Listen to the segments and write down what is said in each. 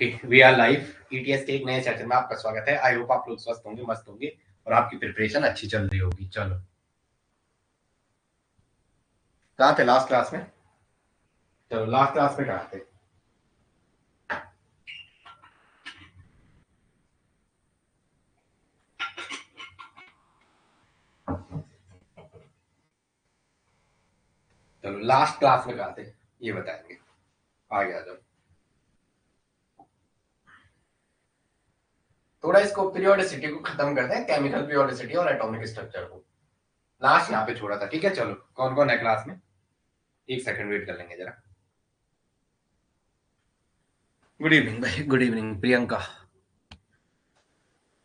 Okay, we are live. ETS के एक नए सेशन में आपका स्वागत है। आई होप आप लोग स्वस्थ होंगे, मस्त होंगे और आपकी प्रिपरेशन अच्छी चल रही होगी। चलो, कहाँ थे लास्ट क्लास में? चलो, लास्ट क्लास में कहाँ थे? चलो, लास्ट क्लास में कहाँ थे ये बताएंगे। आगे आ जाओ। थोड़ा इसको पीरियोडिसिटी को खत्म करते हैं, केमिकल पीरियोडिसिटी और एटॉमिक स्ट्रक्चर को। लास्ट यहाँ पे छोड़ा था, ठीक है। चलो, कौन कौन है क्लास में? एक सेकंड वेट कर लेंगे जरा। गुड इवनिंग भाई, गुड इवनिंग प्रियंका।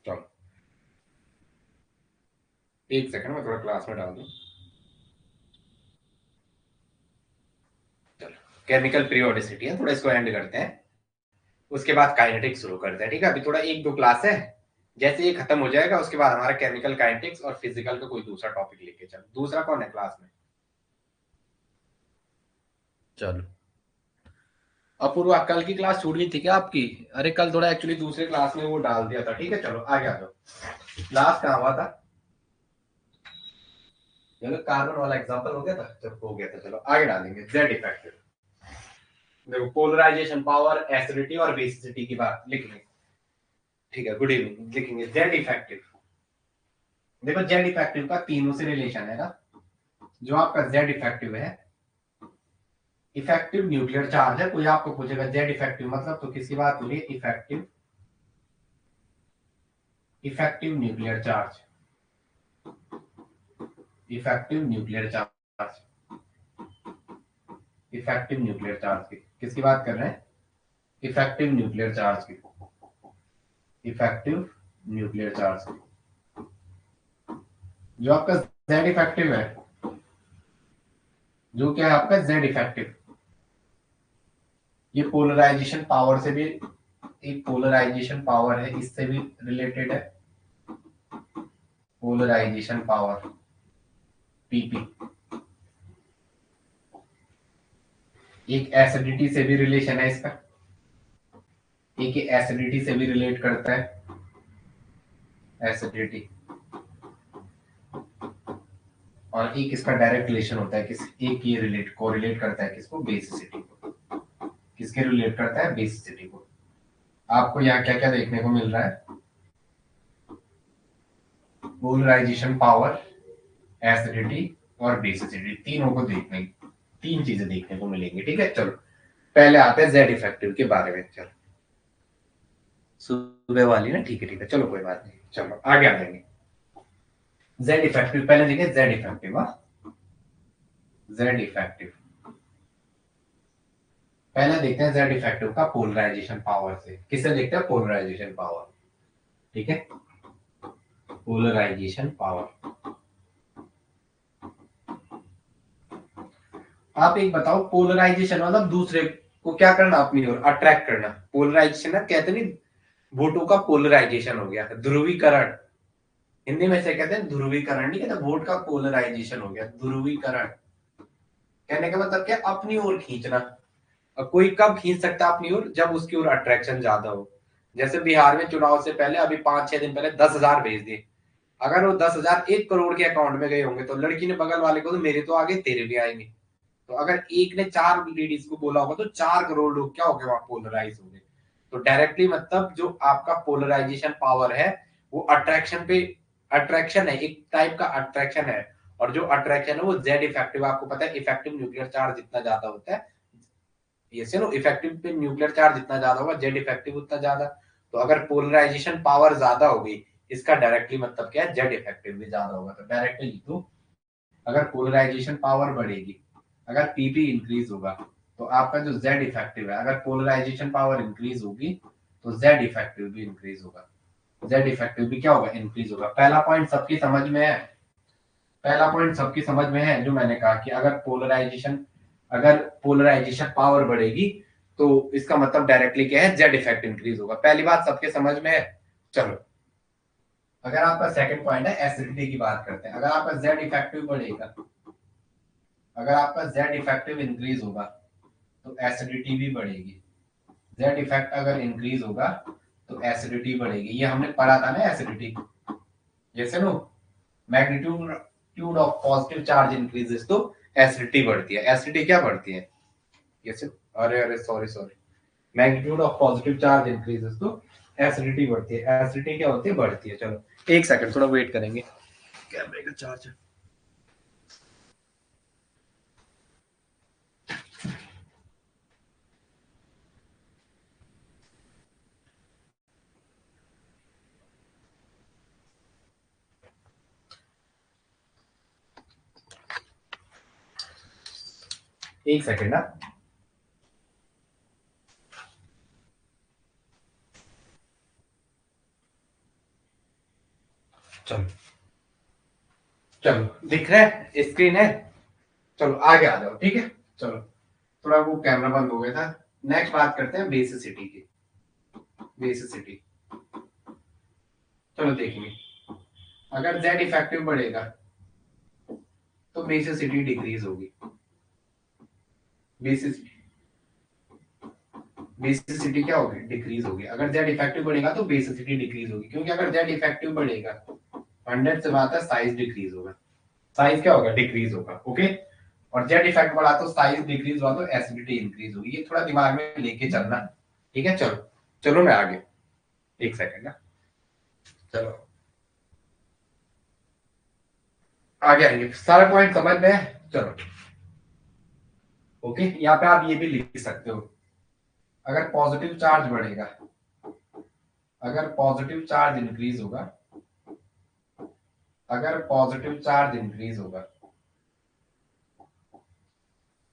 चलो, एक सेकंड में थोड़ा क्लास में डाल दूं। चलो, केमिकल पीरियोडिसिटी है, थोड़ा इसको एंड करते हैं, उसके बाद काइनेटिक्स शुरू करते हैं। ठीक है, अभी थोड़ा एक दो क्लास है, जैसे ये खत्म हो जाएगा उसके बाद हमारा केमिकल काइनेटिक्स और फिजिकल का कोई दूसरा टॉपिक लेके चलो। दूसरा कौन है क्लास में? चलो, अपूर्वा, कल की क्लास छूट गई थी क्या आपकी? अरे कल थोड़ा एक्चुअली दूसरे क्लास में वो डाल दिया था। ठीक है, चलो आगे आ जाओ। लास्ट कहाँ हुआ था? चलो, कार्बन वाला एग्जांपल हो गया था, जब हो गया था। चलो आगे डालेंगे जेड इफेक्टिव। देखो, पोलराइजेशन, पावर, एसिडिटी और बेसिसिटी की बात लिखेंगे। ठीक है, गुड इवनिंग लिखेंगे जेड इफेक्टिव। देखो, जेड इफेक्टिव का तीनों से रिलेशन है ना। जो आपका जेड इफेक्टिव है, इफेक्टिव न्यूक्लियर चार्ज है। कोई आपको पूछेगा जेड इफेक्टिव मतलब, तो किसकी बात हो रही है? Effective nuclear charge. Effective nuclear charge, effective nuclear charge की किसकी बात कर रहे हैं? इफेक्टिव न्यूक्लियर चार्ज की, इफेक्टिव न्यूक्लियर चार्ज की। जो आपका जेड इफेक्टिव है, जो क्या है आपका जेड इफेक्टिव, ये पोलराइजेशन पावर से भी, एक पोलराइजेशन पावर है, इससे भी रिलेटेड है। Polarisation power, PP. एक एसिडिटी से भी रिलेशन है इसका, एक एसिडिटी से भी रिलेट करता है, एसिडिटी। और एक इसका डायरेक्ट रिलेशन होता है किस, एक ये रिलेट को रिलेट करता है किसको? बेसिसिटी को। किसके रिलेट करता है? बेसिसिटी को। आपको यहाँ क्या क्या देखने को मिल रहा है? पोलराइजेशन पावर, एसिडिटी और बेसिसिटी, तीनों को देखने, तीन चीजें देखने को मिलेंगी। ठीक है, चलो पहले आते हैं जेड इफेक्टिव के बारे में। चलो, सुबह वाली ना, ठीक है ठीक है, चलो कोई बात नहीं, चलो आगे आ जाएंगे। जेड इफेक्टिव पहले देखें, जेड इफेक्टिव। जेड इफेक्टिव पहले देखते हैं जेड इफेक्टिव का पोलराइजेशन पावर से। किससे देखते हैं? Polarisation power. ठीक है, पोलराइजेशन पावर। आप एक बताओ, पोलराइजेशन मतलब दूसरे को क्या करना? अपनी ओर अट्रैक्ट करना। पोलराइजेशन ना, कहते नहीं वोटों का पोलराइजेशन हो गया, ध्रुवीकरण। हिंदी में से कहते हैं ध्रुवीकरण, नहीं कहते वोट का पोलराइजेशन हो गया, ध्रुवीकरण। कहने का मतलब क्या? अपनी ओर खींचना। और कोई कब खींच सकता है अपनी ओर? जब उसकी ओर अट्रैक्शन ज्यादा हो। जैसे बिहार में चुनाव से पहले अभी 5-6 दिन पहले 10,000 भेज दिए। अगर वो 10,000 1 करोड़ के अकाउंट में गए होंगे, तो लड़की ने बगल वाले को, तो मेरे तो आगे तेरे भी आएंगे। तो अगर एक ने 4 लेडीज को बोला होगा, तो 4 करोड़ लोग क्या हो गए? वहां पोलराइज हो गए। तो डायरेक्टली मतलब जो आपका पोलराइजेशन पावर है, वो अट्रैक्शन पे, अट्रैक्शन है, एक टाइप का अट्रैक्शन है। और जो अट्रैक्शन है वो जेड इफेक्टिव, आपको पता है इफेक्टिव न्यूक्लियर चार्ज जितना ज्यादा होता है, ये से नो, इफेक्टिव पे न्यूक्लियर चार्ज जितना ज्यादा होगा, जेड इफेक्टिव उतना ज्यादा। तो अगर पोलराइजेशन पावर ज्यादा होगी, इसका डायरेक्टली मतलब क्या है? जेड इफेक्टिव भी ज्यादा होगा। तो डायरेक्टली लिख दो, अगर पोलराइजेशन पावर बढ़ेगी, अगर पीपी इंक्रीज होगा, तो आपका जो जेड इफेक्टिव है, अगर पोलराइजेशन पावर इंक्रीज होगी, तो जेड इफेक्टिव भी इंक्रीज होगा। जेड इफेक्टिव भी क्या होगा? इंक्रीज होगा। पहला पॉइंट सबकी समझ में है? पहला पॉइंट सबकी समझ में है, जो मैंने कहा कि अगर पोलराइजेशन पावर बढ़ेगी, तो इसका मतलब डायरेक्टली क्या है? जेड इफेक्ट इंक्रीज होगा। पहली बात सबके समझ में है। चलो, अगर आपका सेकंड पॉइंट है एसिडिटी की बात करते हैं। अगर आपका जेड इफेक्टिव बढ़ेगा, अगर आपका जेड इफेक्टिव इंक्रीज होगा, तो एसिडिटी भी बढ़ेगी। जेड इफेक्ट अगर इंक्रीज होगा तो एसिडिटी बढ़ेगी। ये हमने पढ़ा था ना एसिडिटी, जैसे no magnitude of positive charge increases तो एसिडिटी बढ़ती है। एसिडिटी क्या बढ़ती है, जैसे अरे अरे sorry sorry, magnitude of positive charge increases तो एसिडिटी बढ़ती है। एसिडिटी क्या होती है, बढ़ती है। चलो एक सेकंड थोड़ा वेट करेंगे, कैमरे का चार्ज। एक सेकंड ना, चलो चलो दिख रहा है, स्क्रीन है। चलो आगे आ जाओ, ठीक है। चलो थोड़ा वो कैमरा बंद हो गया था। नेक्स्ट बात करते हैं बेसिसिटी की। बेसिसिटी, चलो देखिए, अगर जेड इफेक्टिव बढ़ेगा तो बेसिसिटी डिक्रीज होगी। बेसिस बेसिसिटी क्या होगी, डिक्रीज होगी। अगर जेड इफेक्टिव बढ़ेगा तो बेसिसिटी डिक्रीज होगी, क्योंकि अगर जेड इफेक्टिव बढ़ेगा 100 से बात है, साइज डिक्रीज होगा। साइज क्या होगा, डिक्रीज होगा। ओके, और जेड इफेक्ट बढ़ा तो साइज डिक्रीज हुआ तो एसिडिटी इंक्रीज होगी। ये थोड़ा दिमाग में लेके चलना, ठीक है। चलो चलो मैं आगे, एक सेकंड ना, चलो आगे आएंगे। सारा पॉइंट समझ में है? चलो ओके, यहाँ पे आप ये भी लिख सकते हो, अगर पॉजिटिव चार्ज बढ़ेगा, अगर पॉजिटिव चार्ज इंक्रीज होगा, अगर पॉजिटिव चार्ज इंक्रीज होगा,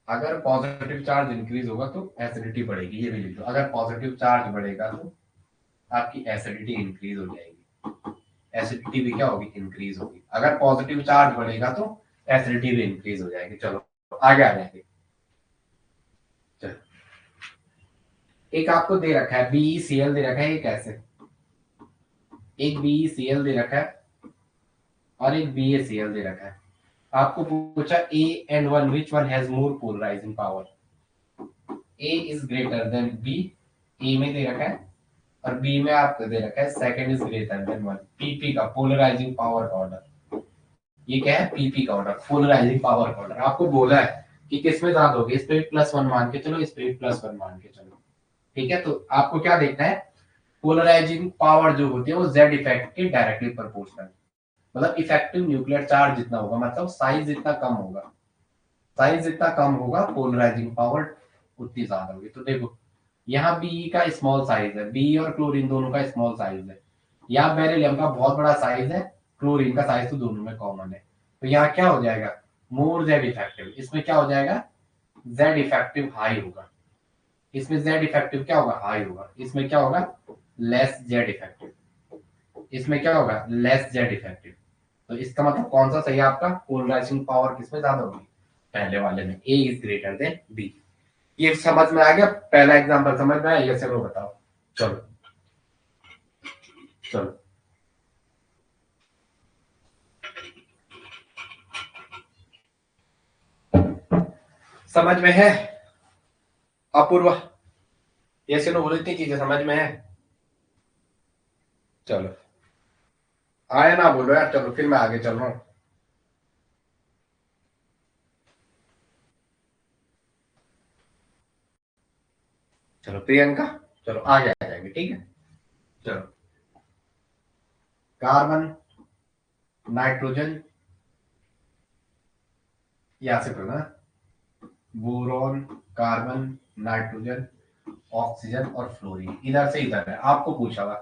अगर पॉजिटिव चार्ज इंक्रीज होगा तो एसिडिटी बढ़ेगी। ये भी लिख दो, अगर पॉजिटिव चार्ज बढ़ेगा तो आपकी एसिडिटी इंक्रीज हो जाएगी। एसिडिटी भी क्या होगी, इंक्रीज होगी। अगर पॉजिटिव चार्ज बढ़ेगा तो एसिडिटी भी इंक्रीज हो जाएगी। चलो आगे आ जाएंगे। चलो, एक आपको दे रखा है BeCl दे रखा है, एक ऐसे, एक BeCl दे रखा है और एक BaCl दे रखा है। आपको पूछा A and 1 which one has more polarizing power? A is greater than B, A में दे रखा है, और B में आपको दे रखा है second is greater than 1। PP का पोलराइजिंग पावर का ऑर्डर, ये क्या है, PP का ऑर्डर, पोलराइजिंग पावर का ऑर्डर। आपको बोला है कि किसमें ज्यादा होगी, इस पे +1 मान के चलो, इस पे +1 मान के चलो, ठीक है। तो आपको क्या देखना है, पोलराइजिंग पावर जो होती है वो जेड इफेक्ट के डायरेक्टली प्रोपोर्शनल, मतलब इफेक्टिव न्यूक्लियर चार्ज जितना होगा, मतलब साइज जितना कम होगा, साइज जितना कम होगा पोलराइजिंग पावर उतनी ज्यादा होगी। तो देखो यहाँ बी का स्मॉल साइज है, बी और क्लोरीन दोनों का स्मॉल साइज है। यहाँ बेरिलियम का बहुत बड़ा साइज है, क्लोरीन का साइज तो दोनों में कॉमन है। तो यहाँ क्या हो जाएगा, मोर जेड इफेक्टिव। इसमें क्या हो जाएगा, जेड इफेक्टिव हाई होगा। इसमें जेड इफेक्टिव क्या होगा, हाई होगा। इसमें क्या होगा, लेस जेड इफेक्टिव। इसमें क्या होगा, लेस जेड इफेक्टिव। तो इसका मतलब कौन सा सही है आपका, पोलराइजिंग पावर किसमें ज्यादा होगी, पहले वाले में, ए इज ग्रेटर देन बी। ये समझ में आ गया, पहला एग्जांपल समझ में आया, ये से बताओ। चलो चलो, समझ में है अपूर्व, ये से बोलो, इतनी चीजें समझ में है। चलो आया ना बोलो यार, चलो फिर मैं आगे चल रहा हूँ। चलो प्रियंका, चलो आगे आ जाएंगे, ठीक है। चलो, कार्बन, नाइट्रोजन, यहां से पढ़ना, बोरॉन, कार्बन, नाइट्रोजन, ऑक्सीजन और फ्लोरीन, इधर से इधर है। आपको पूछा हुआ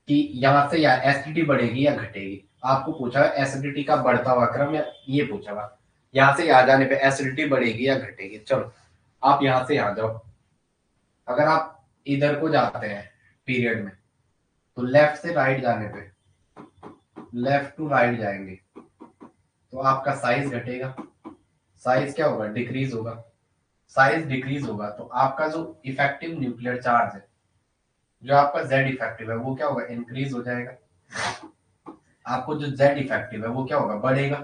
कि यहाँ से या एसिडिटी बढ़ेगी या घटेगी। आपको पूछा है एसिडिटी का बढ़ता हुआ क्रम, या ये पूछा हुआ यहाँ से आ जाने पे एसिडिटी बढ़ेगी या घटेगी। चलो आप यहाँ से आ जाओ, अगर आप इधर को जाते हैं पीरियड में, तो लेफ्ट से राइट जाने पे, लेफ्ट टू राइट जाएंगे तो आपका साइज घटेगा। साइज क्या होगा, डिक्रीज होगा। साइज डिक्रीज होगा तो आपका जो इफेक्टिव न्यूक्लियर चार्ज है, जो आपका जेड इफेक्टिव है, वो क्या होगा, इंक्रीज हो जाएगा। आपको जो जेड इफेक्टिव है वो क्या होगा, बढ़ेगा।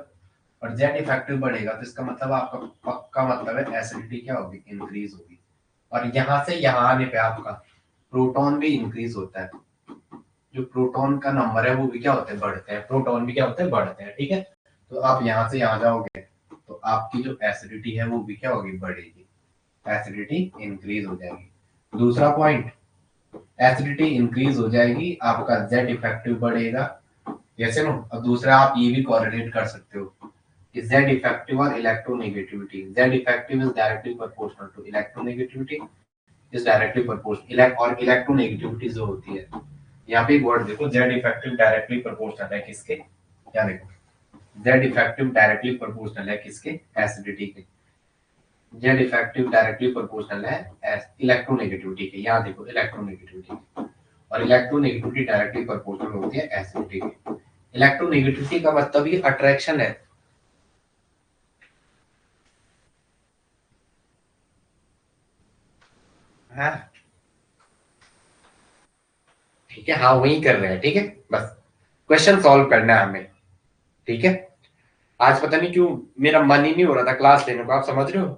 और जेड इफेक्टिव बढ़ेगा तो इसका मतलब आपका पक्का मतलब है एसिडिटी क्या होगी, इंक्रीज होगी। और यहां से यहां आने पे आपका प्रोटॉन भी इंक्रीज होता है, जो प्रोटॉन का नंबर है वो भी क्या होते हैं, बढ़ते हैं, प्रोटॉन भी क्या होते हैं, बढ़ते हैं। ठीक है, तो आप यहां से यहां जाओगे तो आपकी जो एसिडिटी है वो भी क्या होगी, बढ़ेगी, एसिडिटी इंक्रीज हो जाएगी। दूसरा पॉइंट, एसिडिटी इंक्रीज हो जाएगी, आपका जेड इफेक्टिव बढ़ेगा, जैसे नो। अब दूसरा आप ये भी कोरिलेट कर सकते हो कि जेड इफेक्टिव और electronegativity, Z effective is directly proportional to electronegativity is directly proportional, और इलेक्ट्रोनेगेटिविटी जो होती है, यहाँ पे एक वर्ड देखो, जेड इफेक्टिव डायरेक्टली प्रोपोर्शनल है किसके, क्या देखो, जेड इफेक्टिव डायरेक्टली प्रोपोर्शनल है किसके, एसिडिटी के, जेड इफेक्टिव डायरेक्टली प्रोपोर्शनल है इलेक्ट्रोनेगेटिविटी के, यहाँ देखो इलेक्ट्रोनेगेटिविटी, और इलेक्ट्रोनेगेटिविटी डायरेक्टली प्रोपोर्शनल होती है एसिडिटी के। इलेक्ट्रोनेगेटिविटी का मतलब ये अट्रैक्शन है, ठीक है, हाँ वही कर रहे हैं, ठीक है, बस क्वेश्चन सॉल्व करना है हमें, ठीक है। आज पता नहीं क्यों मेरा मन ही नहीं हो रहा था क्लास लेने को, आप समझ रहे हो,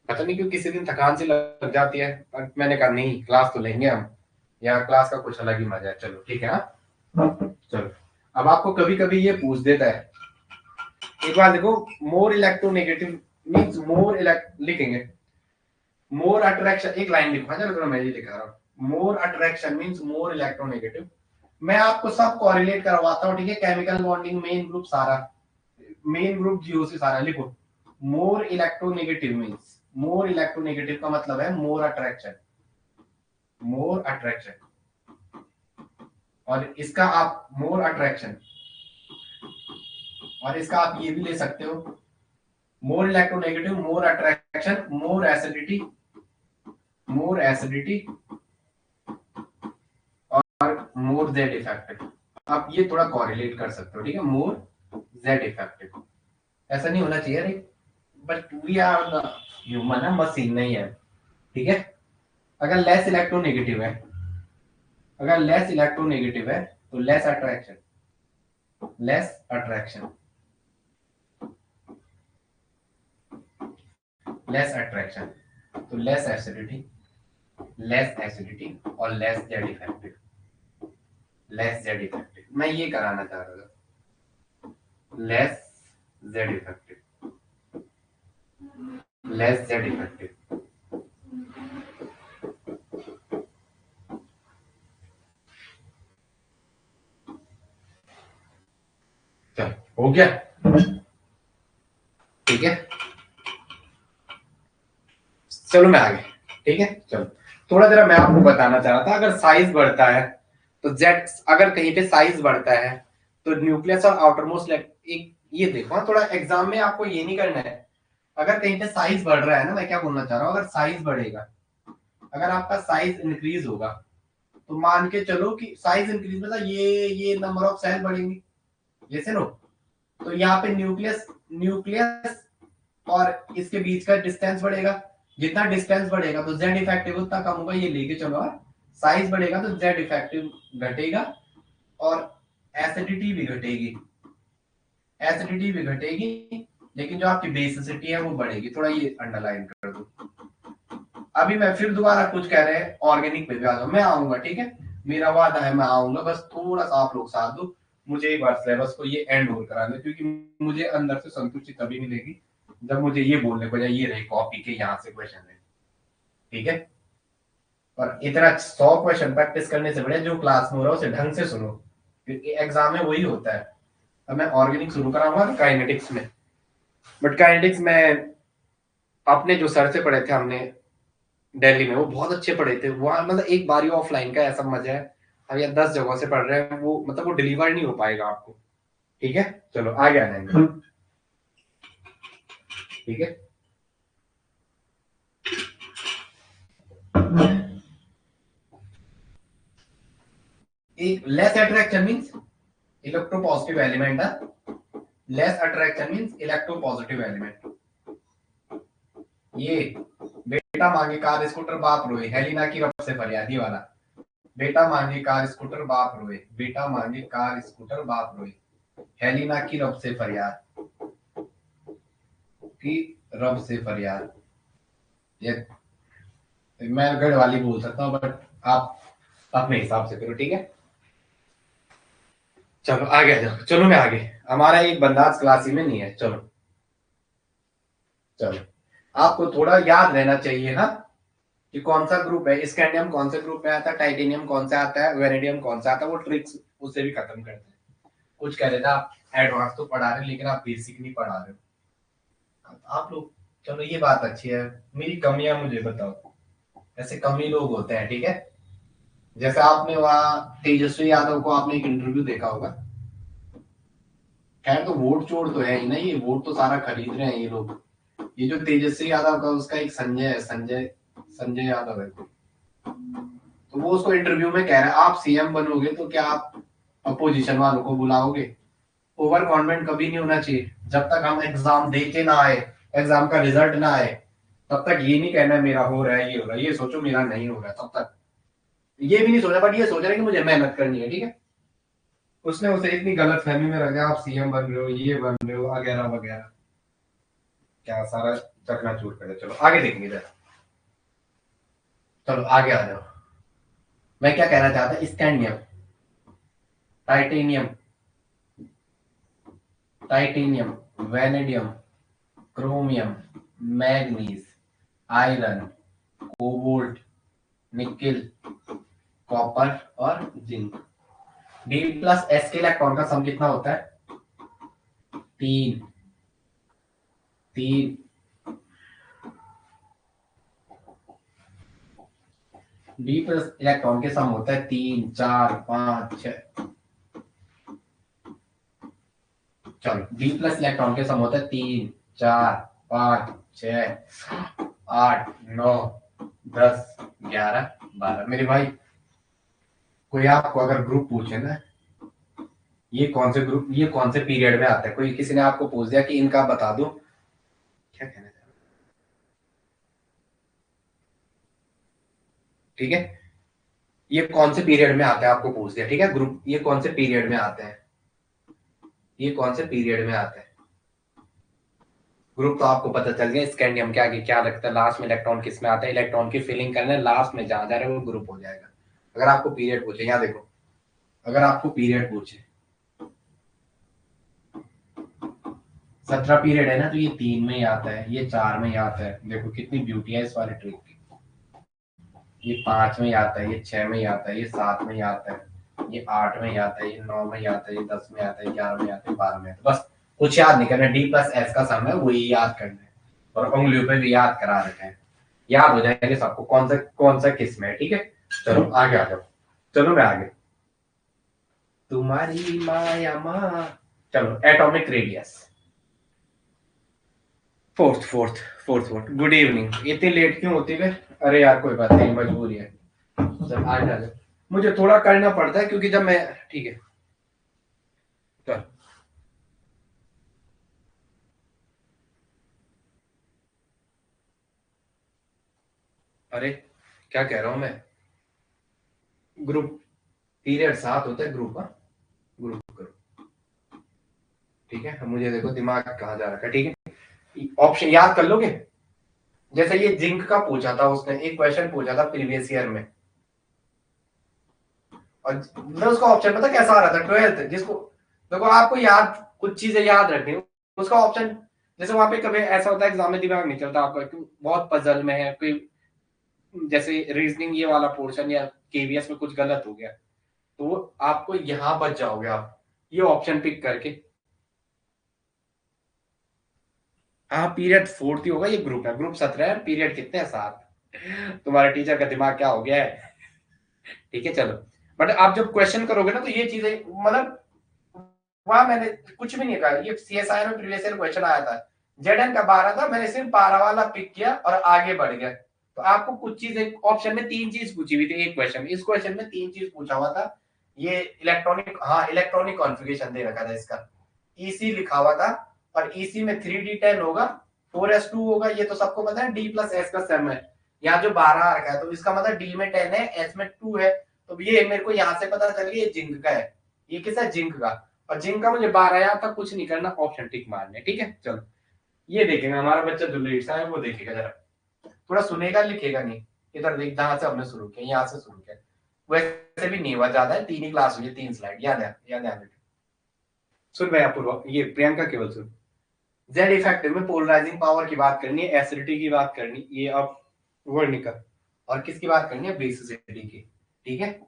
पता नहीं क्यों किसी दिन थकान सी लग जाती है, पर मैंने कहा नहीं क्लास तो लेंगे हम, यहाँ क्लास का कुछ अलग ही मजा है। चलो ठीक है, हाँ चलो। अब आपको कभी कभी ये पूछ देता है, एक बार देखो, मोर इलेक्ट्रोनेगेटिव मीन्स मोर लिखेंगे, मोर अट्रैक्शन, एक लाइन लिखो, चलो मैं ये लिखा रहा हूँ, more attraction means more electronegative. मैं आपको सब कोरिलेट करवाता हूँ, ठीक है, केमिकल बॉन्डिंग, मेन ग्रुप सारा, मेन ग्रुप जीओ से सारा लिखो। More electronegative means, more electronegative का मतलब है मोर अट्रैक्शन, मोर अट्रैक्शन, और इसका आप मोर अट्रैक्शन, और इसका आप ये भी ले सकते हो, मोर इलेक्ट्रोनेगेटिव, मोर अट्रैक्शन, मोर एसिडिटी और मोर जेड इफेक्टिव। आप ये थोड़ा कोरिलेट कर सकते हो, ठीक है, मोर जेड इफेक्टिव, ऐसा नहीं होना चाहिए रे, but we are the human, है मशीन नहीं है, ठीक है। अगर लेस इलेक्ट्रोनेगेटिव है, अगर लेस इलेक्ट्रोनेगेटिव है तो less attraction, less attraction, less attraction, तो लेस एसिडिटी, लेस एसिडिटी और less Z effective, less Z effective, मैं ये कराना चाह रहा था, less Z effective, less Z effective. चलो हो गया, ठीक है, चलो मैं आगे, ठीक है, चलो थोड़ा जरा मैं आपको बताना चाह रहा था, अगर साइज बढ़ता है तो जेड, अगर कहीं पे साइज बढ़ता है तो न्यूक्लियस और आउटरमोस्ट, एक ये देखो, हाँ, थोड़ा एग्जाम में आपको ये नहीं करना है, अगर कहीं पे साइज बढ़ रहा है ना, मैं क्या बोलना चाह रहा हूँ, अगर साइज बढ़ेगा, अगर आपका साइज इंक्रीज होगा, तो मान के चलो कि साइज इंक्रीज मतलब ये नंबर ऑफ सेल बढ़ेंगे, जैसे नो, तो यहाँ पे न्यूक्लियस, न्यूक्लियस और इसके बीच का डिस्टेंस बढ़ेगा, जितना डिस्टेंस बढ़ेगा तो जेड इफेक्टिव उतना कम होगा, ये लेके चलो, साइज बढ़ेगा तो जेड इफेक्टिव घटेगा और एसिडिटी भी घटेगी, एसिडिटी भी घटेगी, लेकिन जो आपकी बेसिसिटी है वो बढ़ेगी, थोड़ा ये अंडरलाइन कर दो। अभी मैं फिर दोबारा कुछ कह रहे हैं ऑर्गेनिक पे भी आ जाओ, मैं आऊंगा, ठीक है, मेरा वादा है मैं आऊंगा, बस थोड़ा सा आप लोग साथ दो, मुझे एक बार सिलेबस को ये एंड और करा दे, क्योंकि मुझे अंदर से संतुष्टि तभी मिलेगी जब मुझे ये बोलने को जाए ये रही कॉपी के यहाँ से क्वेश्चन है, ठीक है। और इतना 100 क्वेश्चन प्रैक्टिस करने से बढ़िया जो क्लास में हो रहा है उसे ढंग से सुनो, क्योंकि एग्जाम में वही होता है। अब मैं ऑर्गेनिक शुरू कराऊंगा काइनेटिक्स में, बट काइनेटिक्स में अपने जो सर से पढ़े थे हमने दिल्ली में, वो बहुत अच्छे पढ़े थे, वहां मतलब एक बारी ऑफलाइन का ऐसा मजा है, अब या 10 जगहों से पढ़ रहे हैं वो, मतलब वो डिलीवर नहीं हो पाएगा आपको, ठीक है, चलो आगे आ जाएंगे, ठीक है। एक less attraction means electropositive element है, less attraction means electropositive element. ये बेटा मांगे कार स्कूटर बाप रोए, हेलिना की रब से फरियाद, ये वाला, बेटा मांगे कार स्कूटर बाप रोए, बेटा मांगे कार स्कूटर बाप रोए, हेलिना की रब से फरियाद, की रब से फरियाद, ये मैं गढ़ वाली बोल सकता हूँ, बट आप अपने हिसाब से करो, ठीक है। चलो आगे आ जाओ, चलो मैं आगे। हमारा एक बंदा आज क्लास ही में नहीं है, चलो चलो। आपको थोड़ा याद रहना चाहिए, हाँ, कि कौन सा ग्रुप है, स्कैंडियम कौन से ग्रुप में आता है, टाइटेनियम कौन सा आता है, वेनेडियम कौन सा आता है, वो ट्रिक्स उससे भी खत्म करते हैं। कुछ कह रहे थे आप एडवांस तो पढ़ा रहे, लेकिन आप बेसिक नहीं पढ़ा रहे हो आप लोग। चलो ये बात अच्छी है, मेरी कमियां मुझे बताओ। ऐसे कम ही लोग होते हैं, ठीक है। जैसे आपने वहाँ तेजस्वी यादव को आपने एक इंटरव्यू देखा होगा। खैर तो वोट चोर तो है ही ना, ये वोट तो सारा खरीद रहे हैं ये लोग। ये जो तेजस्वी यादव का उसका एक संजय है, संजय संजय यादव है, तो वो उसको इंटरव्यू में कह रहा है आप सीएम बनोगे तो क्या आप अपोजिशन वालों को बुलाओगे। ओवर कॉन्फिडेंट कभी नहीं होना चाहिए। जब तक हम एग्जाम दे के ना आए, एग्जाम का रिजल्ट ना आए, तब तक ये नहीं कहना मेरा हो रहा है, ये हो रहा है, ये सोचो मेरा नहीं हो रहा है, तब तक ये भी नहीं सोचा, बट ये सोच रहे हैं कि मुझे मेहनत करनी है, ठीक है। उसने उसे इतनी गलत फहमी में रखा, आप सीएम बन रहे हो, ये बन रहे हो, वगैरह वगैरह, क्या सारा चकनाचूर कर दे। चलो आगे देखेंगे जरा। चलो आगे आ जाओ। मैं क्या कहना चाहता, scandium, titanium, titanium, vanadium, chromium, manganese, iron, cobalt, nickel, copper और जिंक। डी प्लस एस के इलेक्ट्रॉन का सम कितना होता है? तीन। तीन। डी प्लस इलेक्ट्रॉन के सम होता है 3 4 5 6। चलो डी प्लस इलेक्ट्रॉन के सम होता है 3 4 5 6 8 9 10 11 12। मेरे भाई, कोई आपको अगर ग्रुप पूछे ना, ये कौन से ग्रुप, ये कौन से पीरियड में आता है, कोई किसी ने आपको पूछ दिया कि इनका बता दो, क्या कहना चाहिए, ठीक है। ये कौन से पीरियड में आता है आपको पूछ दिया, ठीक है, ग्रुप ये कौन से पीरियड में आते हैं, ये कौन से पीरियड में आते हैं। ग्रुप तो आपको पता चल गया, स्कैंडियम के आगे क्या लगता है, लास्ट में इलेक्ट्रॉन किस में आता है, इलेक्ट्रॉन की फिलिंग करना है, लास्ट में जहां जा रहे हैं वो ग्रुप हो जाएगा। अगर आपको पीरियड पूछे, यहाँ देखो, अगर आपको पीरियड पूछे, 17 पीरियड है ना, तो ये 3 में ही आता है, ये 4 में ही आता है, देखो कितनी ब्यूटी है इस वाले ट्रिक की। ये 5 में ही आता है, ये 6 में ही आता है, ये 7 में ही आता है, ये 8 में ही आता है, ये 9 में ही आता है, ये 10 में आता है, 11 में आता है, 12 में आता है। बस कुछ याद नहीं करना, डी प्लस एस का सम है वही याद करना है, और उंगलियों पे भी याद करा रखे हैं, याद हो जाएंगे सबको कौन सा किस में है, ठीक है। चलो आगे आ जाओ, चलो मैं आगे। तुम्हारी माया माँ। चलो atomic radius. Fourth fourth fourth fourth. Good evening, इतनी लेट क्यों होती है? अरे यार कोई बात नहीं, मजबूरी है। चल आ जा, मुझे थोड़ा करना पड़ता है क्योंकि जब मैं, ठीक है चल। अरे क्या कह रहा हूँ मैं, ग्रुप पीरियड 7 होता है ग्रुप, हाँ ग्रुप करो, ठीक है। मुझे देखो दिमाग कहाँ जा रखा है, ठीक है। ऑप्शन याद कर लोगे, जैसे ये जिंक का पूछा था, उसने एक क्वेश्चन पूछा था प्रीवियस ईयर में, और मतलब उसका ऑप्शन पता कैसा आ रहा था, 12th जिसको, देखो आपको याद कुछ चीजें याद रखनी, उसका ऑप्शन, जैसे वहां पे कभी ऐसा होता है एग्जाम में दिमाग नहीं चलता आपका, बहुत पजल में है कोई, जैसे रीजनिंग ये वाला पोर्शन या केवीएस में कुछ गलत हो गया, तो वो आपको यहाँ बच जाओगे आप, ये ऑप्शन पिक करके। हाँ पीरियड 4th ही होगा, ये ग्रुप है, ग्रुप 17 है, पीरियड कितने हैं, 7। तुम्हारे टीचर का दिमाग क्या हो गया है, ठीक है चलो। बट आप जब क्वेश्चन करोगे ना, तो ये चीजें मतलब, वहां मैंने कुछ भी नहीं कहा, ये सीएसआई में प्रीवियस ईयर क्वेश्चन आया था, जेडन का 12 था, मैंने सिर्फ 12 वाला पिक किया और आगे बढ़ गया। तो आपको कुछ चीज, ऑप्शन में 3 चीज पूछी हुई थी एक क्वेश्चन में, इस क्वेश्चन में 3 चीज पूछा हुआ था। ये इलेक्ट्रॉनिक, हाँ इलेक्ट्रॉनिक कॉन्फ़िगरेशन दे रखा था इसका, ईसी लिखा हुआ था, और ईसी में 3d10 होगा, 4s2 होगा, ये तो सबको पता है, डी प्लस एस का सम है। यहाँ जो 12 आ रखा है, तो इसका मतलब डी में 10 है, एस में 2 है, तो ये मेरे को यहाँ से पता चल गया ये जिंक का है, ये किसा जिंक का, और जिंक का मुझे 12 याद था, कुछ नहीं करना, ऑप्शन टिक मारने, ठीक है चलो। ये देखेगा हमारा बच्चा जो लेट सा है, वो देखेगा जरा, थोड़ा सुनेगा लिखेगा नहीं। इधर देख, जहां से हमने शुरू किया यहाँ से शुरू किया, वैसे भी नहीं हुआ ज्यादा है, 3 ही क्लास हुई है, 3 स्लाइड, याद है, याद है। सुन भाई अपूर्व, ये प्रियंका केवल सुन, जेड इफेक्टिव में पोलराइजिंग पावर की बात करनी है, एसिडिटी की बात करनी, ये अब वर्णिका, और किसकी बात करनी है, बेसिसिटी की, ठीक है।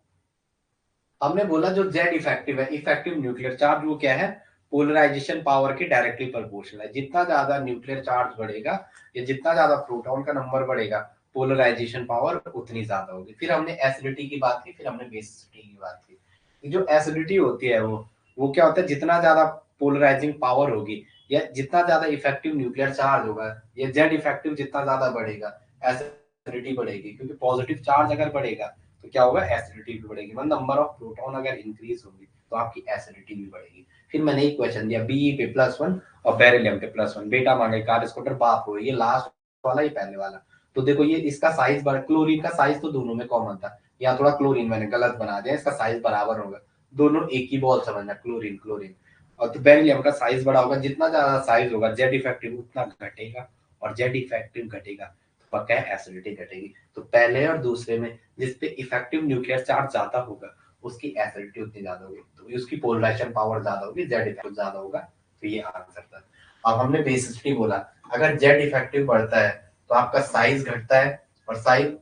हमने बोला जो जेड इफेक्टिव है, इफेक्टिव न्यूक्लियर चार्ज, वो क्या है, पोलराइजेशन पावर की डायरेक्टली प्रोपोर्शनल है। जितना ज्यादा न्यूक्लियर चार्ज बढ़ेगा या जितना ज्यादा प्रोटॉन का नंबर बढ़ेगा, पोलराइजेशन पावर उतनी ज्यादा होगी। फिर हमने एसिडिटी की बात की, फिर हमने बेसिसिटी की बात की। जो एसिडिटी होती है वो क्या होता है, जितना ज्यादा पोलराइजिंग पावर होगी या जितना ज्यादा इफेक्टिव न्यूक्लियर चार्ज होगा, या जेड इफेक्टिव जितना ज्यादा बढ़ेगा, एसिडिटी बढ़ेगी, क्योंकि पॉजिटिव चार्ज अगर बढ़ेगा तो क्या होगा, एसिडिटी भी बढ़ेगी। मतलब नंबर ऑफ प्रोटॉन अगर इंक्रीज होगी तो आपकी एसिडिटी भी बढ़ेगी। फिर मैंने एक क्वेश्चन दिया, बी पे +1 और बेरिलियम पे +1, बेटा मांगे कार स्कूटर बाप हो, ये लास्ट वाला ही पहले वाला। तो देखो ये इसका साइज बढ़, क्लोरीन का साइज तो दोनों में कॉमन था, यहाँ थोड़ा क्लोरीन मैंने गलत बना दिया, इसका साइज बराबर होगा, दोनों एक ही बॉल समझना, क्लोरीन क्लोरीन। और तो बेरिलियम का साइज बड़ा होगा, जितना ज्यादा साइज होगा जेड इफेक्टिव उतना घटेगा, और जेड इफेक्टिव घटेगा तो पक्का है एसिडिटी घटेगी। तो पहले और दूसरे में जिसपे इफेक्टिव न्यूक्लियर चार्ज ज्यादा होगा उसकी एसिडिटी उतनी ज्यादा होगी, तो उसकी पोलराइजेशन पावर ज्यादा होगी, जेड इफेक्टिव ज्यादा होगा, तो ये आंसर था। अब हमने बेसिसिटी बोला, अगर जेड इफेक्टिव बढ़ता है तो आपका साइज घटता है, और साइज,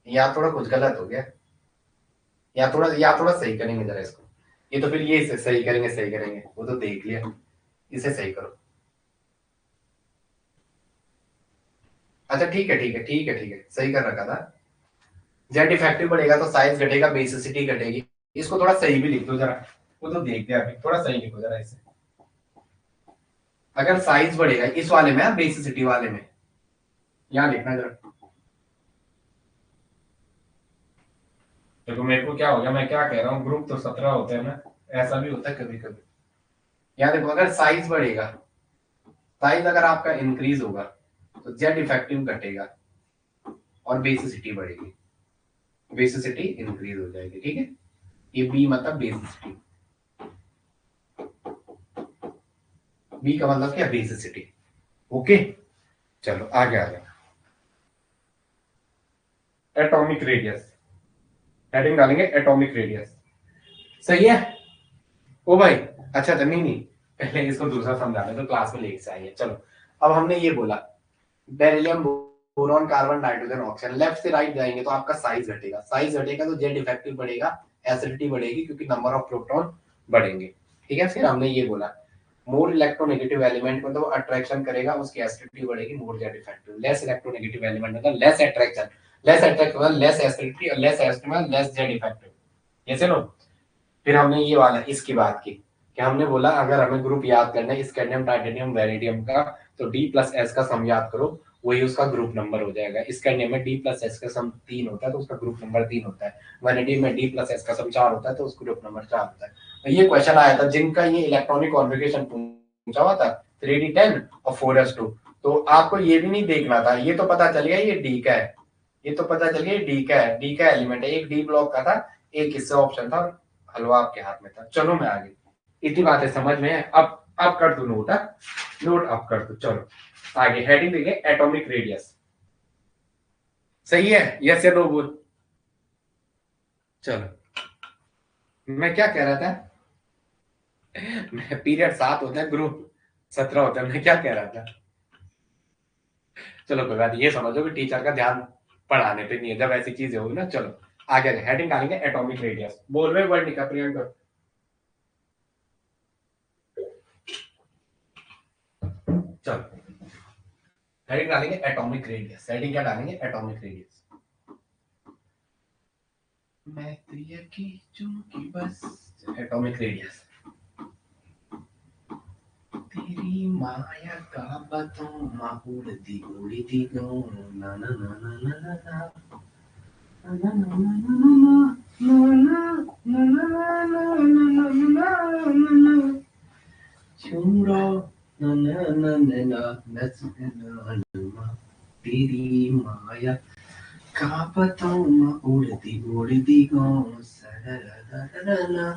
यहाँ थोड़ा कुछ गलत हो गया, यहाँ थोड़ा सही करेंगे जरा इसको, ये तो फिर ये सही करेंगे, सही करेंगे, वो तो देख लिया, इसे सही करो। अच्छा ठीक है ठीक है ठीक है ठीक है, सही कर रखा था। जेड इफेक्टिव बढ़ेगा तो साइज घटेगा, बेसिसिटी घटेगी। इसको थोड़ा सही भी लिख दो जरा, वो तो देखते हैं अभी, थोड़ा सही लिखो जरा इसे। अगर साइज बढ़ेगा इस वाले में, बेसिसिटी वाले में, यहाँ लिखना जरा। देखो मेरे को क्या हो गया, मैं क्या कह रहा हूँ, ग्रुप तो 17 होते हैं ना, ऐसा भी होता है कभी कभी। यहाँ देखो, अगर साइज बढ़ेगा, साइज अगर आपका इंक्रीज होगा तो जेड इफेक्टिव घटेगा और बेसिसिटी बढ़ेगी, बेसिसिटी इंक्रीज हो जाएगी, ठीक है। ये बी मतलब बेसिसिटी, बी का मतलब क्या, बेसिसिटी। ओके चलो आगे आ गया, एटॉमिक रेडियस, हेडिंग डालेंगे एटॉमिक रेडियस, सही है। ओ भाई अच्छा था, नहीं नहीं, पहले इसको दूसरा समझाने तो क्लास में लेके से आइए। चलो अब हमने ये बोला, beryllium boron carbon nitrogen oxygen, left से राइट जाएंगे तो आपका साइज घटेगा, साइज घटेगा तो जेड इफेक्टिव बढ़ेगा, एसिडिटी बढ़ेगी, क्योंकि नंबर ऑफ प्रोटॉन बढ़ेंगे, ठीक है। फिर हमने ये बोला, मोर इलेक्ट्रोनेगेटिव एलिमेंट मतलब अट्रैक्शन करेगा, उसकी एसिडिटी बढ़ेगी, more Z effective. Less electronegative element मतलब लेस अट्रैक्शन, लेस अट्रैक्शन मतलब लेस एसिडिटी, और लेस एसिडिटी मतलब लेस जेड इफेक्टिव, ऐसे नो। फिर हमने ये वाला इसकी बात की, कि हमने बोला अगर हमें ग्रुप याद करना है स्कैंडियम टाइटेनियम वेरिडियम का, तो D+S का सम याद करो, वही उसका ग्रुप नंबर हो जाएगा। स्कैंडियम में D+S का सम 3 होता है तो उसका ग्रुप नंबर 3 होता है, वेरिडियम में D+S का सम 4 होता है तो उसका ग्रुप नंबर 4 होता है। तो ये क्वेश्चन आया था जिनका ये इलेक्ट्रॉनिक कॉन्फ़िगरेशन पूछा हुआ था, 3D10 और 4s2, तो आपको ये भी नहीं देखना था, ये तो पता चल गया ये डी का है, ये तो पता चल गया डी का है, डी का एलिमेंट है, एक डी ब्लॉक का था, एक इससे ऑप्शन था, हलवा आपके हाथ में था। चलो मैं आगे, इतनी बातें समझ में है, अब कर दो नोट, नोट अब कर दो। चलो आगे हेडिंग देंगे एटॉमिक रेडियस, सही है, यस या नो बोल। चलो मैं क्या कह रहा था, मैं पीरियड 7 होता है, ग्रुप 17 होता है, मैं क्या कह रहा था। चलो कोई बात, ये समझो कि टीचर का ध्यान पढ़ाने पे नहीं है, जब ऐसी चीजें होगी ना। चलो आगे हेडिंग डालेंगे एटॉमिक रेडियस, बोल रहे वर्ड निका प्रियंका, चलो हेडिंग डालेंगे एटॉमिक रेडियस, हेडिंग क्या डालेंगे, एटॉमिक रेडियस। मैं प्रिय की चुमकी बस, एटॉमिक रेडियस, तेरी माया का बतों माहौल दी उड़ी दी नो, ना ना ना ना ना ना ना ना ना ना ना ना ना, छोड़ो ना ना ना ना ना, तेरी माया का उड़ती गो, सरा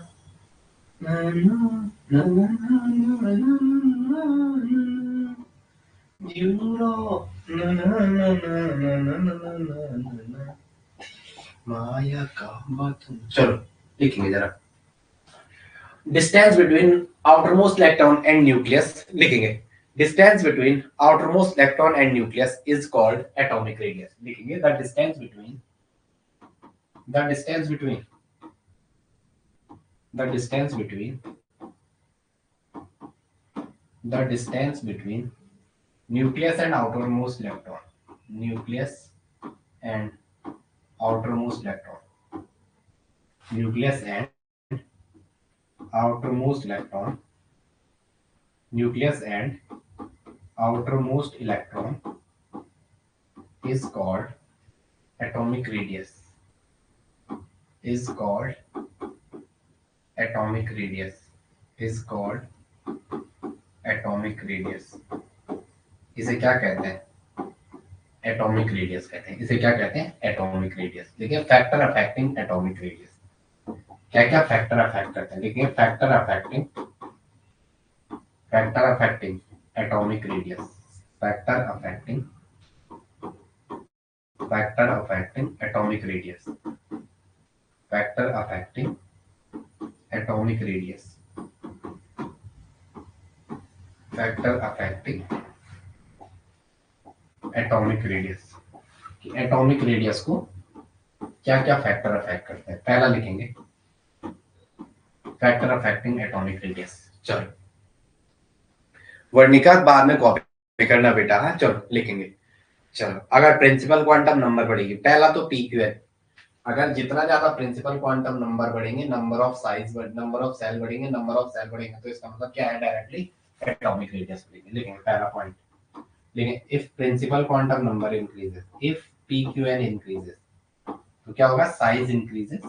You know, na na na na na na na na na माया का बातूं चलो लिखेंगे जरा distance between outermost electron and nucleus लिखेंगे distance between outermost electron and nucleus is called atomic radius लिखेंगे the distance between the distance between the distance between the distance between nucleus and outermost electron nucleus and outermost electron nucleus and outermost electron nucleus and outermost electron is called atomic radius is called atomic radius is called atomic radius इसे क्या कहते हैं atomic radius कहते हैं इसे क्या कहते हैं एटॉमिक रेडियस देखिए फैक्टर अफेक्टिंग एटॉमिक रेडियस क्या क्या फैक्टर अफेक्ट करते हैं देखिए factor affecting atomic radius factor affecting atomic radius factor affecting atomic radius factor affecting atomic radius atomic radius को क्या क्या फैक्टर अफेक्ट करते हैं पहला लिखेंगे फैक्टर अफेक्टिंग एटॉमिक रेडियस चलो वर्णिका बाद में कॉपी करना बेटा है चलो लिखेंगे चलो अगर प्रिंसिपल क्वांटम नंबर बढ़ेगी पहला तो PQN अगर जितना ज्यादा प्रिंसिपल क्वांटम नंबर बढ़ेंगे नंबर ऑफ सेल बढ़ेंगे तो इसका मतलब क्या है डायरेक्टली एटॉमिक रेडियस बढ़ेगी लिखेंगे पहला पॉइंट लेकिन if principal quantum number increases if PQN increases तो क्या होगा साइज इंक्रीजेस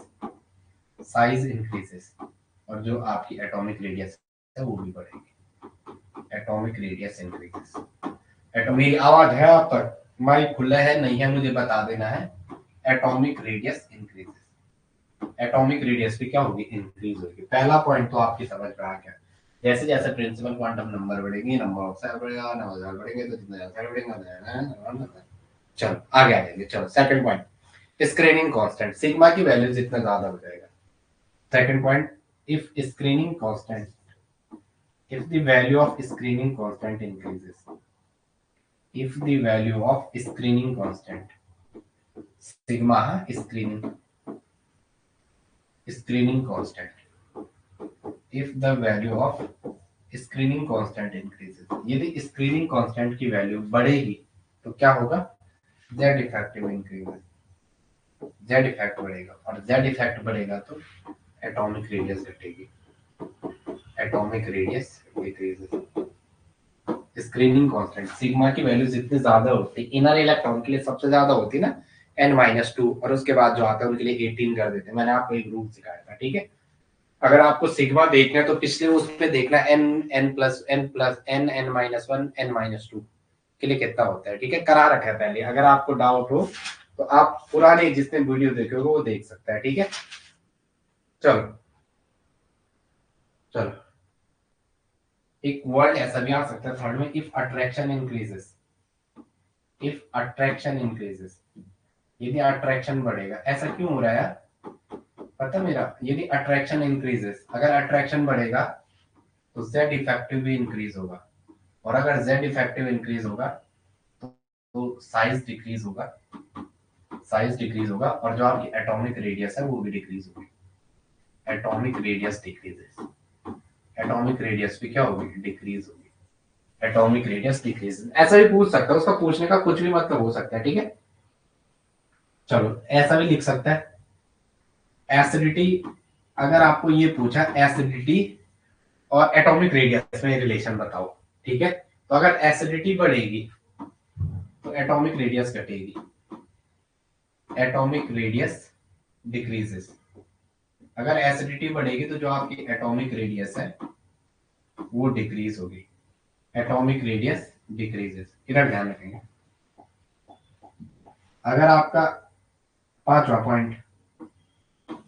और जो आपकी एटॉमिक रेडियस है वो भी बढ़ेगी एटॉमिक रेडियस इंक्रीजेस मेरी आवाज है आप तक माइक खुला है नहीं है मुझे बता देना है atomic radius increases atomic radius भी क्या होगी इंक्रीज होगी पहला पॉइंट तो आपकी समझ में आ गया जैसे जैसे प्रिंसिपल क्वांटम नंबर बढ़ेगी नंबर ऑफ सेल बढ़ेगा नंबर सेल बढ़ेंगे तो जितना सेल बढ़ेगा चलो आगे आ जाएंगे चलो second point screening constant sigma की वैल्यू जितना ज्यादा हो जाएगा second point if screening constant if the value of screening constant increases if the value of screening constant sigma screening constant if the value of screening constant increases यदि screening constant की value बढ़ेगी तो क्या होगा z effective increases z effect बढ़ेगा और z effect बढ़ेगा तो atomic radius घटेगी atomic radius decreases screening constant sigma की वैल्यू जितनी ज्यादा होती है इनर इलेक्ट्रॉन के लिए सबसे ज्यादा होती है ना n-2 और उसके बाद जो आता है उनके लिए 18 कर देते हैं मैंने आपको एक रूल सिखाया था ठीक है अगर आपको सिग्मा देखना है तो पिछले उसमें देखना n+n+n n-1 के लिए कितना होता है ठीक है करा रखा है पहले अगर आपको डाउट हो तो आप पुराने जितने वीडियो देखे हो वो देख सकता है ठीक है चलो चलो एक वर्ड ऐसा भी आ सकता है थर्ड में इफ अट्रैक्शन इंक्रीजेस यदि अट्रैक्शन बढ़ेगा ऐसा क्यों हो रहा है यार पता मेरा यदि अट्रैक्शन इंक्रीजेस अगर अट्रैक्शन बढ़ेगा तो z इफेक्टिव भी इंक्रीज होगा और अगर z इफेक्टिव इंक्रीज होगा तो साइज डिक्रीज होगा और जो आपकी एटॉमिक रेडियस है वो भी डिक्रीज होगी atomic radius decreases atomic radius भी क्या होगी डिक्रीज होगी एटॉमिक रेडियस डिक्रीज ऐसा भी पूछ सकता है उसका पूछने का कुछ भी मतलब हो सकता है ठीक है चलो ऐसा भी लिख सकता है एसिडिटी अगर आपको ये पूछा एसिडिटी और एटॉमिक रेडियस में रिलेशन बताओ ठीक है तो अगर एसिडिटी बढ़ेगी तो एटॉमिक रेडियस घटेगी एटॉमिक रेडियस डिक्रीजेस अगर एसिडिटी बढ़ेगी तो जो आपकी एटॉमिक रेडियस है वो डिक्रीज होगी एटॉमिक रेडियस डिक्रीजेस इधर ध्यान रखेंगे अगर आपका पांचवा पॉइंट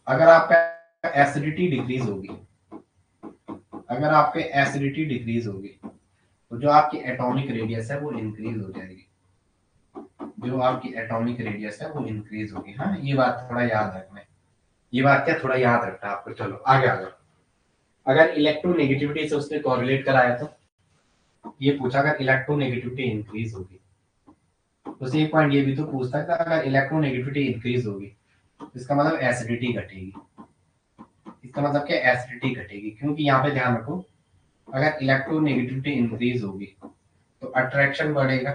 अगर आपका एसिडिटी डिक्रीज होगी तो जो आपकी एटॉमिक रेडियस है वो इंक्रीज हो जाएगी, जो आपकी एटॉमिक रेडियस है वो इंक्रीज होगी। हाँ, ये बात थोड़ा याद रखना है, ये बात क्या थोड़ा याद रखना है आपको। चलो आगे आ जाओ। अगर इलेक्ट्रोनेगेटिविटी से उसने कोरिलेट कराया तो ये पूछा अगर इलेक्ट्रोनेगेटिविटी इंक्रीज होगी, तो एक पॉइंट ये भी तो पूछता है कि अगर इलेक्ट्रोनेगेटिविटी इंक्रीज होगी इसका मतलब एसिडिटी घटेगी, इसका मतलब क्या एसिडिटी घटेगी, क्योंकि यहाँ पे ध्यान रखो अगर इलेक्ट्रोनेगेटिविटी इंक्रीज होगी तो अट्रैक्शन बढ़ेगा,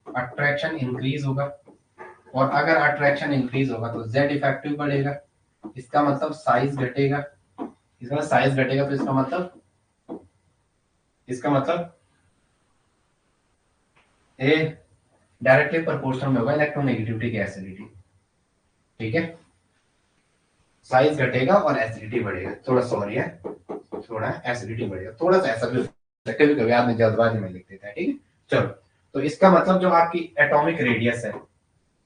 अट्रैक्शन इंक्रीज होगा, और अगर अट्रैक्शन इंक्रीज होगा तो जेड इफेक्टिव बढ़ेगा, इसका मतलब साइज घटेगा, इसका साइज घटेगा तो इसका मतलब ए डायरेक्टली प्रोपोर्शनल में होगा इलेक्ट्रोनेगेटिविटी की एसिडिटी। ठीक है, साइज घटेगा और एसिडिटी बढ़ेगा, थोड़ा सॉरी है, थोड़ा एसिडिटी बढ़ेगा, थोड़ा सा ऐसा भी कभी कभी आदमी जल्दबाजी में लिख देता है। ठीक है, चलो तो इसका मतलब जो आपकी एटॉमिक रेडियस है,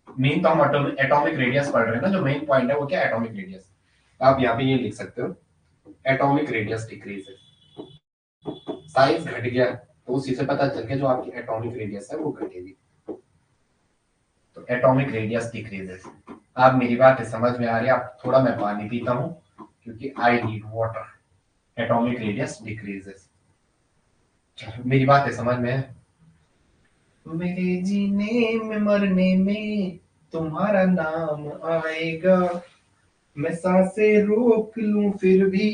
मेन तो हम एटॉमिक रेडियस पढ़ रहे हैं ना, जो मेन पॉइंट है वो क्या एटॉमिक रेडियस, आप यहाँ पे ये लिख सकते हो एटॉमिक रेडियस डिक्रीज है, साइज घट गया तो उसी से पता चल गया जो आपकी एटॉमिक रेडियस है वो घटेगी, तो एटॉमिक रेडियस डिक्रीजेस। आप मेरी बात समझ में आ रही है? आप थोड़ा मैं पानी पीता हूँ क्योंकि I need water. Atomic radius decreases, मेरी बात समझ में है? मेरे जीने में मरने में तुम्हारा नाम आएगा, मैं सांसें रोक लूं फिर भी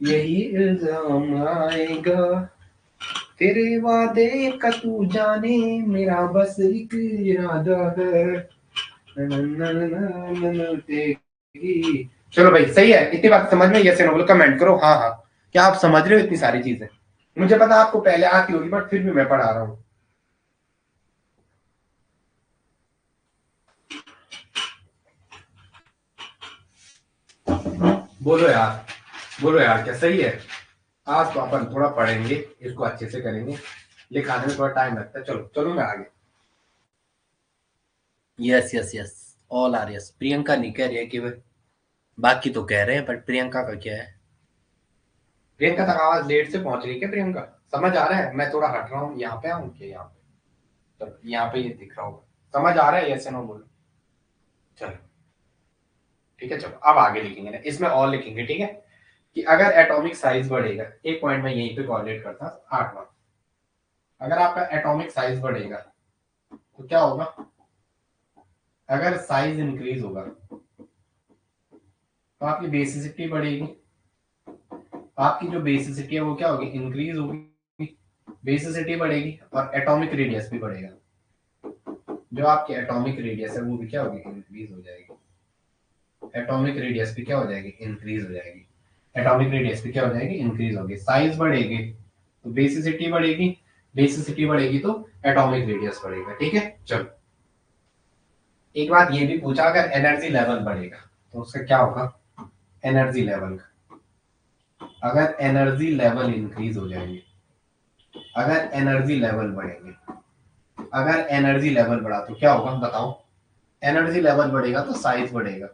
यही इल्जाम आएगा, तेरे वादे का तू जाने मेरा बस एक इरादा है। चलो भाई सही है, इतनी बात समझ में, यस या नो बोलो, कमेंट करो हाँ हाँ। क्या आप समझ रहे हो इतनी सारी चीजें? मुझे पता आपको पहले आती होगी बट फिर भी मैं पढ़ा रहा हूँ। बोलो यार, बोलो यार, क्या सही है? आज तो अपन थोड़ा पढ़ेंगे, इसको अच्छे से करेंगे, लिखाने में थोड़ा टाइम लगता है। चलो चलो मैं आगे। Yes yes yes, all are yes. Priyanka नहीं कह रही है कि बाकी तो कह रहे हैं, बट प्रियंका का क्या है? प्रियंका तक आवाज लेट से पहुंच रही है क्या प्रियंका? समझ आ रहा है? मैं थोड़ा हट रहा हूँ, यहाँ पे आऊँ क्या? यहाँ पे, तो यहाँ पे ये दिख रहा होगा, समझ आ रहा है? यस नो बोलो। चलो ठीक है, चलो अब आगे लिखेंगे ना, इसमें और लिखेंगे। ठीक है, कि अगर एटॉमिक साइज बढ़ेगा, एक पॉइंट में यहीं पे कोऑर्डिनेट करता, 8वां, अगर आपका एटॉमिक साइज बढ़ेगा तो क्या होगा? अगर साइज इंक्रीज होगा तो आपकी बेसिसिटी बढ़ेगी, आपकी जो बेसिसिटी है वो क्या होगी? इंक्रीज होगी, बेसिसिटी बढ़ेगी और एटॉमिक रेडियस भी बढ़ेगा, जो आपकी एटॉमिक रेडियस है वो भी क्या होगी? इंक्रीज हो जाएगी, एटॉमिक रेडियस भी क्या हो जाएगी? इंक्रीज हो जाएगी, एटॉमिक रेडियस भी क्या हो जाएगी? इंक्रीज होगी, साइज बढ़ेगी तो बेसिसिटी बढ़ेगी, बेसिसिटी बढ़ेगी तो एटॉमिक रेडियस बढ़ेगा। ठीक है, चलो एक बात ये भी पूछा अगर एनर्जी लेवल बढ़ेगा तो उसका क्या होगा? एनर्जी लेवल का, अगर एनर्जी लेवल इंक्रीज हो जाएंगे, अगर एनर्जी लेवल बढ़ेंगे, अगर एनर्जी लेवल बढ़ा तो क्या होगा बताओ? एनर्जी लेवल बढ़ेगा तो साइज बढ़ेगा,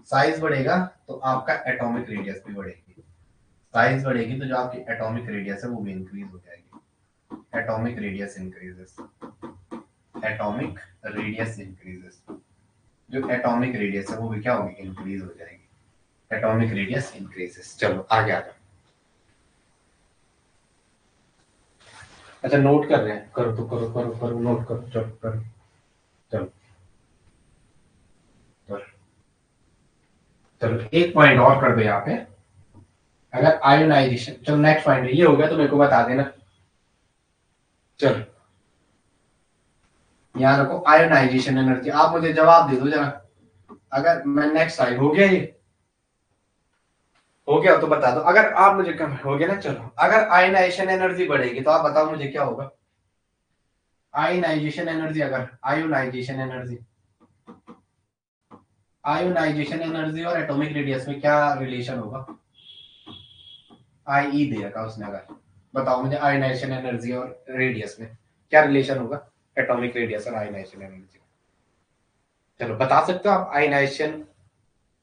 साइज बढ़ेगा तो आपका एटॉमिक रेडियस भी बढ़ेगी, साइज बढ़ेगी तो जो आपकी एटॉमिक रेडियस है वो भी इंक्रीज हो जाएगी, atomic radius increases, atomic radius increases, जो एटॉमिक रेडियस है वो भी क्या होगी? इंक्रीज हो जाएगी, एटॉमिक रेडियस इंक्रीजेस। चलो आगे आ जाओ। अच्छा नोट कर रहे हैं, करो तो करो करो करो, नोट करो, चलो करो, चलो चलो चलो एक पॉइंट और कर दो यहाँ पे, अगर आयोनाइजेशन, चलो नेक्स्ट पॉइंट ये हो गया तो मेरे को बता देना। चलो यहाँ रखो आयोनाइजेशन एनर्जी, आप मुझे जवाब दे दो जरा, अगर मैं नेक्स्ट स्लाइड हो गया, ये हो गया तो बता दो, अगर आप मुझे कम हो गया ना। चलो अगर आयोनाइजेशन एनर्जी बढ़ेगी तो आप बताओ मुझे क्या होगा? आयोनाइजेशन एनर्जी, अगर आयोनाइजेशन एनर्जी, आयोनाइजेशन एनर्जी और एटॉमिक रेडियस में क्या रिलेशन होगा? आई दे रखा उसने, अगर बताओ मुझे आयोनाइजेशन एनर्जी और रेडियस में क्या रिलेशन होगा? एटॉमिक रेडियस और आयोनाइजेशन एनर्जी, चलो बता सकते हो आप? आयोनाइजेशन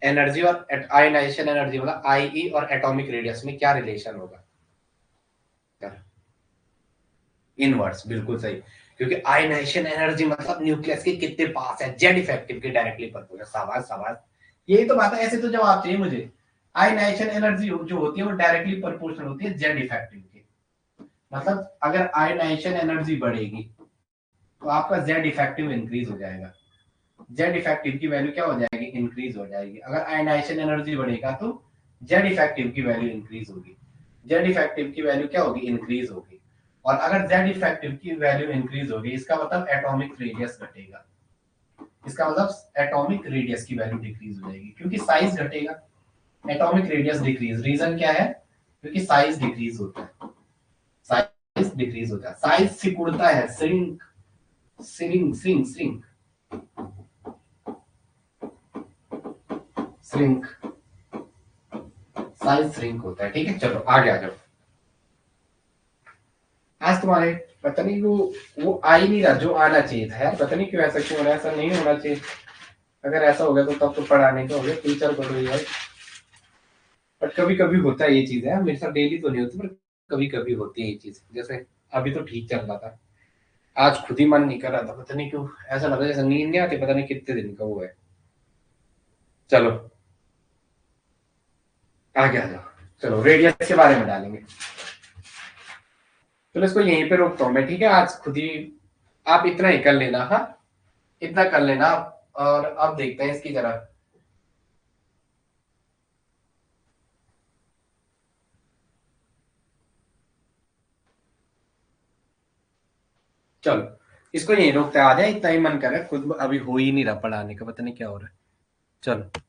एनर्जी और आयोनाइजेशन एनर्जी मतलब आईई और एटॉमिक रेडियस में क्या रिलेशन होगा? इनवर्स, बिल्कुल सही। क्योंकि आयनाइजेशन एनर्जी मतलब न्यूक्लियस के कितने पास है, जेड इफेक्टिव के डायरेक्टली प्रोपोर्शनल। शाबाश शाबाश, यही तो बात है, ऐसे तो जवाब चाहिए मुझे। आयनाइजेशन एनर्जी जो होती है वो डायरेक्टली प्रोपोर्शनल होती है जेड इफेक्टिव के। मतलब अगर आयनाइजेशन एनर्जी बढ़ेगी तो आपका जेड इफेक्टिव इंक्रीज हो जाएगा। जेड इफेक्टिव की वैल्यू क्या हो जाएगी, इंक्रीज हो जाएगी। अगर आयनाइजेशन एनर्जी बढ़ेगा तो जेड इफेक्टिव की वैल्यू इंक्रीज होगी। जेड इफेक्टिव की वैल्यू क्या होगी, इंक्रीज होगी। और अगर जेड इफेक्टिव की वैल्यू इंक्रीज होगी, इसका मतलब एटॉमिक रेडियस घटेगा। इसका मतलब एटॉमिक रेडियस की वैल्यू डिक्रीज हो जाएगी, क्योंकि साइज घटेगा। एटॉमिक रेडियस डिक्रीज, रीजन क्या है, क्योंकि साइज डिक्रीज होता है। साइज डिक्रीज होता है, साइज सिकुड़ता है, shrink shrink shrink shrink shrink, size shrink होता है। ठीक है, चलो आगे आ जाओ। आज तुम्हारे पता नहीं वो आ ही नहीं रहा जो आना चाहिए था यार, पता नहीं क्यों ऐसा क्यों हो रहा है, ऐसा नहीं होना चाहिए। अगर ऐसा हो गया तो तब तो पढ़ाने का हो गया, टीचर बनो यार। बट कभी कभी होता है ये चीज है, मेरे साथ डेली तो नहीं होती पर कभी कभी होती है ये चीज। जैसे अभी तो ठीक चल रहा था, आज खुद ही मन नहीं कर रहा था, पता नहीं क्यों ऐसा लग रहा है जैसे नींद नहीं आती, पता नहीं कितने दिन का वो है। चलो आगे आ जाओ। चलो रेडियस के बारे में डालेंगे। चलो इसको यहीं पे रोकता हूँ मैं, ठीक है। आज खुद ही आप इतना ही कर लेना, हाँ इतना कर लेना आप। और अब देखते हैं इसकी तरह। चलो इसको यहीं रोकते हैं, आ जाए, इतना ही मन कर रहा है खुद, अभी हो ही नहीं रहा पढ़ाने का, पता नहीं क्या हो रहा है। चलो।